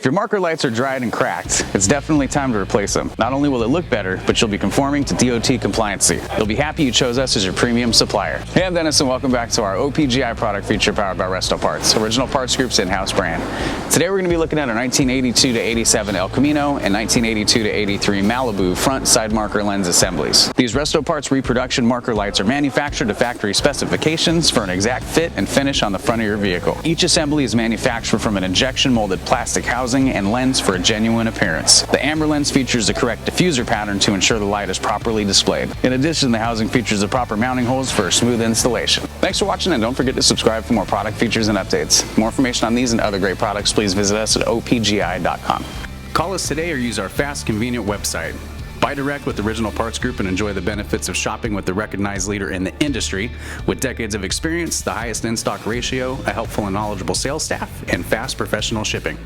If your marker lights are dried and cracked, it's definitely time to replace them. Not only will it look better, but you'll be conforming to DOT compliancy. You'll be happy you chose us as your premium supplier. Hey, I'm Dennis and welcome back to our OPGI product feature powered by RESTOPARTS, Original Parts Group's in-house brand. Today we're going to be looking at our 1982 to 87 El Camino and 1982 to 83 Malibu front side marker lens assemblies. These RESTOPARTS reproduction marker lights are manufactured to factory specifications for an exact fit and finish on the front of your vehicle. Each assembly is manufactured from an injection molded plastic housing and lens for a genuine appearance. The amber lens features the correct diffuser pattern to ensure the light is properly displayed. In addition, the housing features the proper mounting holes for a smooth installation. Thanks for watching, and don't forget to subscribe for more product features and updates. For more information on these and other great products, please visit us at opgi.com. Call us today or use our fast, convenient website. Buy direct with Original Parts Group and enjoy the benefits of shopping with the recognized leader in the industry with decades of experience, the highest in-stock ratio, a helpful and knowledgeable sales staff, and fast professional shipping.